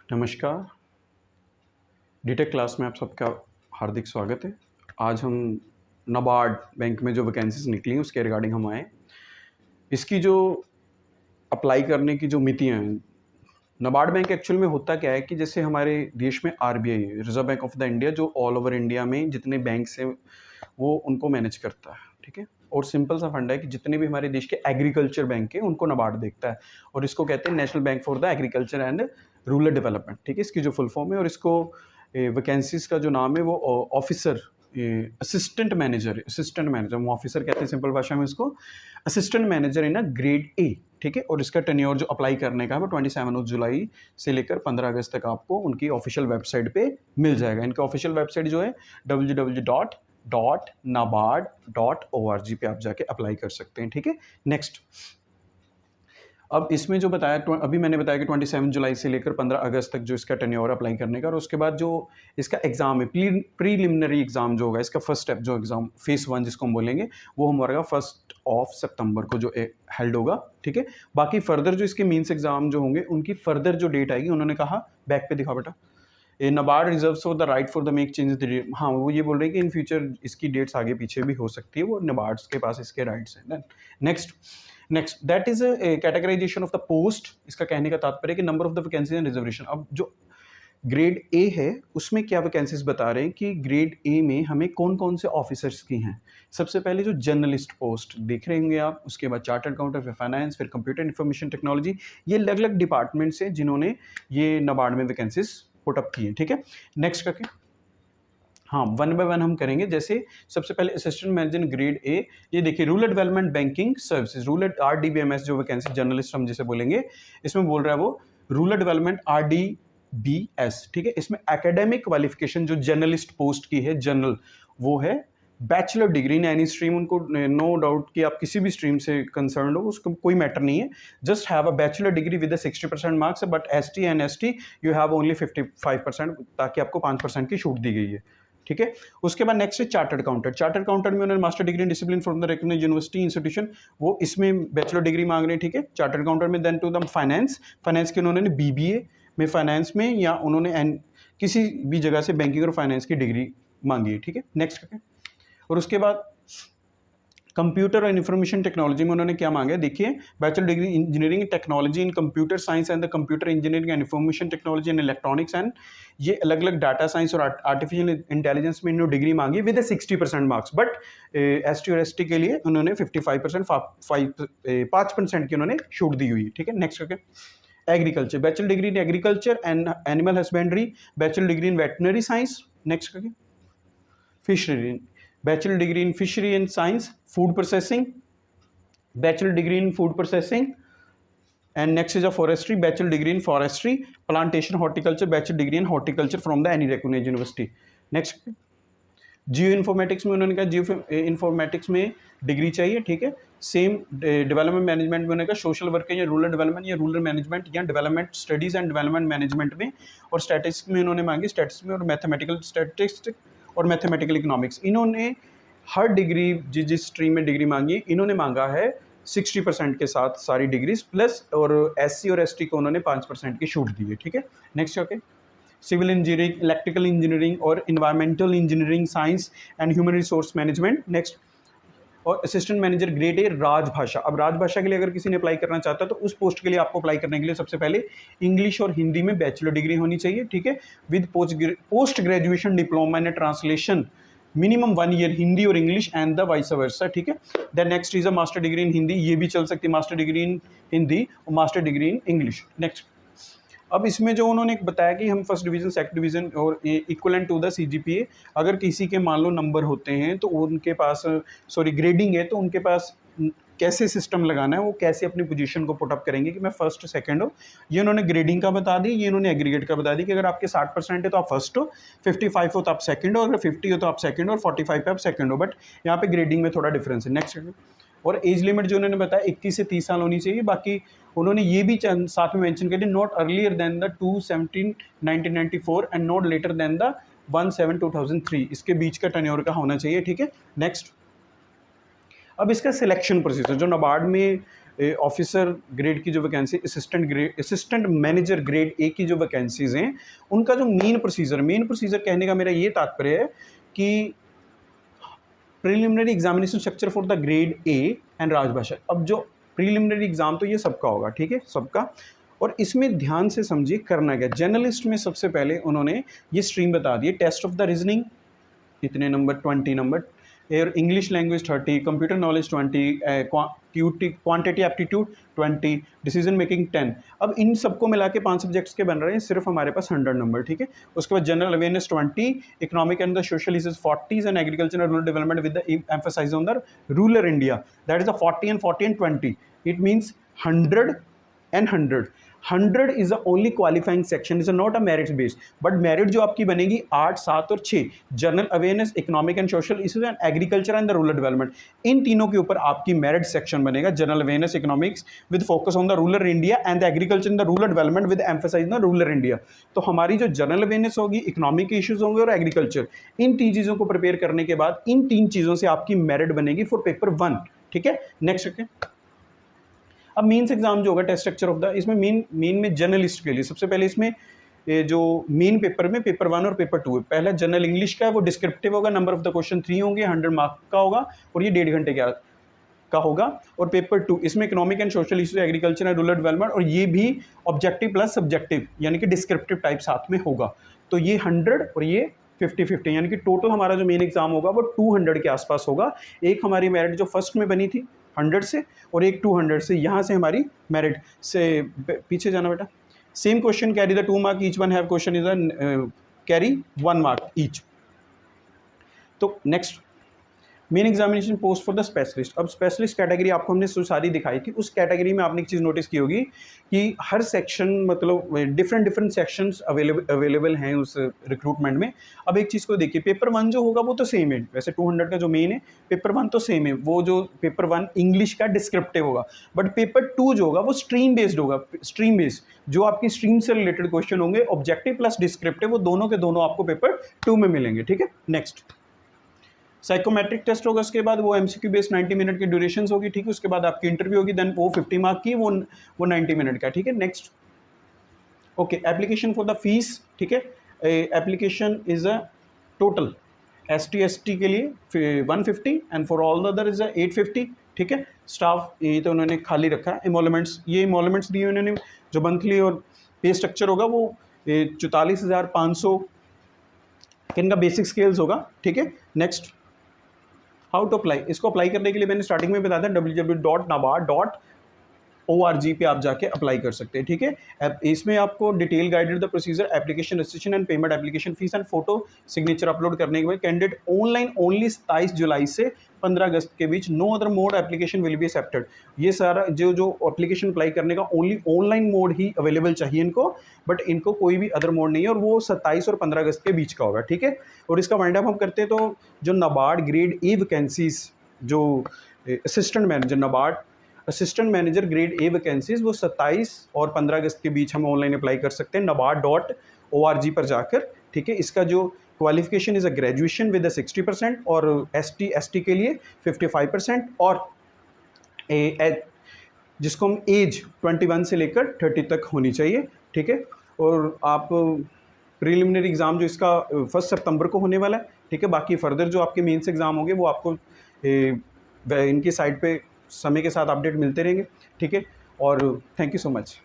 नमस्कार, डीटेक क्लास में आप सबका हार्दिक स्वागत है। आज हम नाबार्ड बैंक में जो वैकेंसीज निकली उसके रिगार्डिंग हम आए। इसकी जो अप्लाई करने की जो मितियाँ हैं, नाबार्ड बैंक एक्चुअल में होता क्या है कि जैसे हमारे देश में आरबीआई है, reserve bank of the India, जो ऑल ओवर इंडिया में जितने बैंक्स हैं वो उनको मैनेज करता है, ठीक है। और सिंपल सा फंडा है कि जितने भी हमारे देश के एग्रीकल्चर बैंक हैं उनको नाबार्ड देखता है और इसको कहते हैं national bank for the agriculture and rural development, ठीक है। इसकी जो फुल फॉर्म है और इसको वैकेंसीज का जो नाम है वो ऑफिसर असिस्टेंट मैनेजर वो ऑफिसर कहते हैं सिंपल भाषा में इसको, assistant manager in a grade A, ठीक है। और इसका टेन्योर जो अप्लाई करने का है वो 27 जुलाई से लेकर 15 अगस्त तक आपको उनकी ऑफिशियल वेबसाइट पे मिल जाएगा। इनका ऑफिशियल वेबसाइट जो है www.nabard.org पे आप जाके अप्लाई कर सकते हैं, ठीक है। नेक्स्ट, अब इसमें जो बताया, अभी मैंने बताया कि 27 जुलाई से लेकर 15 अगस्त तक जो इसका टेन्योर अप्लाई करने का, और उसके बाद जो इसका एग्जाम है, प्रीलिमिनरी एग्जाम जो होगा, इसका फर्स्ट स्टेप जो एग्जाम फेस 1 जिसको हम बोलेंगे, वो हमारा 1 सितंबर को जो हेल्ड होगा, ठीक है। बाकी फर्दर जो इसके मीन्स एग्जाम जो होंगे उनकी फर्दर जो डेट आएगी, उन्होंने कहा बैक पे दिखा बेटा, NABARD reserves for the right for the make changes the date. हाँ, वो ये बोल रहे हैं कि इन फ्यूचर इसकी डेट्स आगे पीछे भी हो सकती है, वो नाबार्ड के पास इसके राइट्स हैं। Next that is categorisation of the post. इसका कहने का तात्पर्य कि number of the vacancies and reservation. अब जो ग्रेड ए है उसमें क्या वैकेंसीज बता रहे हैं कि ग्रेड ए में हमें कौन कौन से ऑफिसर्स की हैं। सबसे पहले जो जर्नलिस्ट पोस्ट देख रहे होंगे आप, उसके बाद चार्टर्ड अकाउंटेंट, फिर फाइनेंस, फिर कंप्यूटर इंफॉर्मेशन टेक्नोलॉजी। ये अलग अलग डिपार्टमेंट्स हैं जिन्होंने ये नाबार्ड में वैकेंसीज पुट अप की है, ठीक है। नेक्स्ट करके हाँ, 1 बाय 1 हम करेंगे। जैसे सबसे पहले असिस्टेंट मैनेजर ग्रेड ए, ये देखिए rural development banking services, rural RDBMS जो वैकेंसी जर्नलिस्ट हम जिसे बोलेंगे, इसमें बोल रहा है वो रूरल डेवलपमेंट RDBS, ठीक है। इसमें एकेडमिक क्वालिफिकेशन जो जर्नलिस्ट पोस्ट की है, जनरल, वो है bachelor degree in any stream. उनको नो डाउट कि आप किसी भी स्ट्रीम से कंसर्न हो, उसको कोई मैटर नहीं है, just have a bachelor degree with 60% marks, but ST and ST you have only 55%, ताकि आपको 5% की छूट दी गई है, ठीक है। उसके बाद नेक्स्ट है चार्टर्ड अकाउंटेंट। चार्टर्ड अकाउंटेंट में उन्होंने master degree in discipline from the recognised university institution, वो इसमें बैचलर डिग्री मांग रहे हैं, ठीक है। चार्टर्ड अकाउंटेंट में देन टू द फाइनेंस के उन्होंने BBA में फाइनेंस में, या उन्होंने किसी भी जगह से बैंकिंग और फाइनेंस की डिग्री मांगी है, ठीक है। नेक्स्ट करके, और उसके बाद कंप्यूटर और इंफॉर्मेशन टेक्नोलॉजी में उन्होंने क्या मांगा है, देखिए bachelor degree engineering technology in computer science and the computer engineering and information technology and electronics, and ये अलग अलग डाटा साइंस और आर्टिफिशियल इंटेलिजेंस में इन्होंने डिग्री मांगी विद 60% मार्क्स, बट ST और ST के लिए उन्होंने 55% 5% की उन्होंने छूट दी हुई है, ठीक है। नेक्स्ट करके agriculture, bachelor degree in agriculture and animal husbandry, bachelor degree in veterinary science. Next करके fishery, bachelor degree in fishery and science, food processing, bachelor degree in food processing, and next is a forestry, bachelor degree in forestry, plantation horticulture, bachelor degree in horticulture from the any recognised university. Next geoinformatics में उन्होंने कहा geo informatics में degree चाहिए, ठीक है। Same development management में उन्होंने कहा सोशल वर्क या रूरल डेवलपमेंट या रूरल मैनेजमेंट या development studies and development management में, और स्टैटिस्टिक्स में उन्होंने मांगी, स्टैटिस्टिक्स में और मैथमेटिकल स्टैटिस्टिक्स और मैथमेटिकल इकोनॉमिक्स। इन्होंने हर डिग्री जिस स्ट्रीम में डिग्री मांगी, इन्होंने मांगा है 60% के साथ सारी डिग्रीज प्लस, और SC और ST को उन्होंने 5% की छूट दी है, ठीक है। Next okay, civil engineering, electrical engineering और environmental engineering, science and human resource management. Next, और assistant manager grade A Rajbhasha. अब राजभाषा के लिए अगर किसी ने अप्लाई करना चाहता है तो उस पोस्ट के लिए आपको अप्लाई करने के लिए सबसे पहले इंग्लिश और हिंदी में बैचलर डिग्री होनी चाहिए, ठीक है, with post graduation diploma in translation, minimum 1 year Hindi और English and the vice versa, ठीक है। Then next is a master degree in Hindi, ये भी चल सकती है, मास्टर डिग्री इन हिंदी और master degree in English. Next, अब इसमें जो उन्होंने बताया कि हम फर्स्ट डिवीजन, सेकंड डिवीजन और इक्वलेंट टू द CGPA, अगर किसी के मान लो नंबर होते हैं तो उनके पास ग्रेडिंग है, तो उनके पास कैसे सिस्टम लगाना है, वो कैसे अपनी पोजीशन को पुट अप करेंगे कि मैं फर्स्ट सेकंड हो। ये उन्होंने ग्रेडिंग का बता दी, ये उन्होंने एग्रीगेट का बता दी कि अगर आपके 60% है तो आप फर्स्ट हो, 55 हो तो आप सेकंड हो, अगर 50 हो तो आप सेकंड हो, और 45 पे आप सेकंड हो, बट यहाँ पे ग्रेडिंग में थोड़ा डिफरेंस है। नेक्स्ट, और एज लिमिट जो उन्होंने बताया 21 से 30 साल होनी चाहिए। बाकी उन्होंने ये भी साथ में मेंशन कर दिया, not earlier than the 2/17/1994 and not later than the 1/7/2003, इसके बीच का टेन्योर का होना चाहिए, ठीक है। नेक्स्ट, अब इसका सिलेक्शन प्रोसीजर जो नाबार्ड में ऑफिसर ग्रेड की जो वैकेंसी, असिस्टेंट मैनेजर ग्रेड ए की जो वैकेंसीज हैं, उनका जो मेन प्रोसीजर कहने का मेरा ये तात्पर्य है कि preliminary examination structure for the grade A and राजभाषा। अब जो प्रीलिमिनरी एग्जाम तो ये सबका होगा, ठीक है, सबका। और इसमें ध्यान से समझिए करना क्या। जर्नलिस्ट में सबसे पहले उन्होंने ये स्ट्रीम बता दी, टेस्ट ऑफ द रीजनिंग इतने नंबर 20 नंबर, और English language 30, computer knowledge 20, quantity aptitude 20, decision making 10। अब इन सबको मिला के 5 सब्जेक्ट्स के बन रहे हैं, सिर्फ हमारे पास 100 नंबर, ठीक है। उसके बाद general awareness 20, economic and the social issues 40 and agriculture and rural development with the emphasize on the rural India, that is the 40 and 20। It means 100 and 100। 100 is the only qualifying section, is not a merit based, but merit जो आपकी बनेगी 8, 7 और 6, general awareness, economic and social issues and agriculture and the rural development, इन तीनों के ऊपर आपकी merit section बनेगा। General awareness, economics with focus on the rural India and the agriculture and the rural development with emphasise the rural India. तो हमारी जो general awareness होगी, इकोनॉमिक के इशूज होंगे और एग्रीकल्चर, इन 3 चीज़ों को प्रिपेयर करने के बाद इन 3 चीज़ों से आपकी मेरिट बनेगी फॉर पेपर 1, ठीक है। नेक्स्ट ओके, अब मेंस एग्जाम जो होगा, टेस्ट स्ट्रक्चर ऑफ द, इसमें मेन में जर्नलिस्ट के लिए सबसे पहले इसमें ये जो मेन पेपर में पेपर 1 और पेपर 2 है। पहला जनरल इंग्लिश का है, वो डिस्क्रिप्टिव होगा, नंबर ऑफ द क्वेश्चन 3 होंगे, 100 मार्क का होगा और ये 1.5 घंटे का होगा। और पेपर 2 इसमें economic and social issues, agriculture and rural development, और ये भी ऑब्जेक्टिव प्लस सब्जेक्टिव यानी कि डिस्क्रिप्टिव टाइप साथ में होगा। तो ये 100 और ये 50-50, यानी कि टोटल हमारा जो मेन एग्जाम होगा वो 200 के आसपास होगा। एक हमारी मेरिट जो फर्स्ट में बनी थी 100 से, और एक 200 से, यहाँ से हमारी मेरिट से पीछे जाना बेटा। Same question carry the 2 mark each, one have question is carry 1 mark each. तो next main examination post for the specialist. अब स्पेशलिस्ट कैटेगरी आपको हमने सारी दिखाई थी, उस कैटेगरी में आपने एक चीज़ नोटिस की होगी कि हर सेक्शन मतलब डिफरेंट सेक्शंस अवेलेबल हैं उस रिक्रूटमेंट में। अब एक चीज़ को देखिए, पेपर 1 जो होगा वो तो सेम है, वैसे 200 का जो मेन है, पेपर 1 तो सेम है, वो जो पेपर 1 इंग्लिश का डिस्क्रिप्टिव होगा, बट पेपर 2 जो होगा वो स्ट्रीम बेस्ड होगा। स्ट्रीम बेस्ड जो आपकी स्ट्रीम से रिलेटेड क्वेश्चन होंगे, ऑब्जेक्टिव प्लस डिस्क्रिप्टिव, वो दोनों के दोनों आपको पेपर 2 में मिलेंगे, ठीक है। नेक्स्ट साइकोमेट्रिक टेस्ट होगा, उसके बाद वो एमसीक्यू बेस्ड 90 मिनट की ड्यूरेशन होगी, ठीक है। उसके बाद आपकी इंटरव्यू होगी, देन वो 50 मार्क की, वो 90 मिनट का, ठीक है। Next okay, application for the fees, ठीक है। Application is a total ST के लिए 150 and for all the other is 850, ठीक है। स्टाफ ये तो उन्होंने खाली रखा है। एमोलमेंट्स, ये एमोलमेंट्स दिए उन्होंने, जो मंथली और पे स्ट्रक्चर होगा वो 44,500 इनका बेसिक स्केल्स होगा, ठीक है। नेक्स्ट हाउ टू अप्लाई, इसको अप्लाई करने के लिए मैंने स्टार्टिंग में बताया था www.nabard.org पे आप जाके अप्लाई कर सकते हैं, ठीक है। इसमें आपको detail guided the procedure, application registration and payment, application fees and photo signature upload करने के बाद कैंडिडेट ऑनलाइन ओनली 27 जुलाई से 15 अगस्त के बीच, no other mode application will be accepted. ये सारा जो एप्लीकेशन अप्लाई करने का ओनली ऑनलाइन मोड ही अवेलेबल चाहिए इनको, बट इनको कोई भी अदर मोड नहीं है, और वो 27 और 15 अगस्त के बीच का होगा, ठीक है। और इसका वाइंड अप हम करते हैं, तो जो नाबार्ड ग्रेड ए वैकेंसीज, जो assistant manager, NABARD assistant manager grade ए वैकेंसीज, वो 27 और 15 अगस्त के बीच हम ऑनलाइन अप्लाई कर सकते हैं nabard.org पर जाकर, ठीक है। इसका जो qualification is a graduation with 60% और ST के लिए 55%, और जिसको हम एज 21 से लेकर 30 तक होनी चाहिए, ठीक है। और आप प्रीलिमिनरी एग्ज़ाम जो इसका 1 सितंबर को होने वाला है, ठीक है। बाकी फर्दर जो आपके मेंस एग्ज़ाम होंगे वो आपको इनकी साइट पे समय के साथ अपडेट मिलते रहेंगे, ठीक है। और थैंक यू सो मच।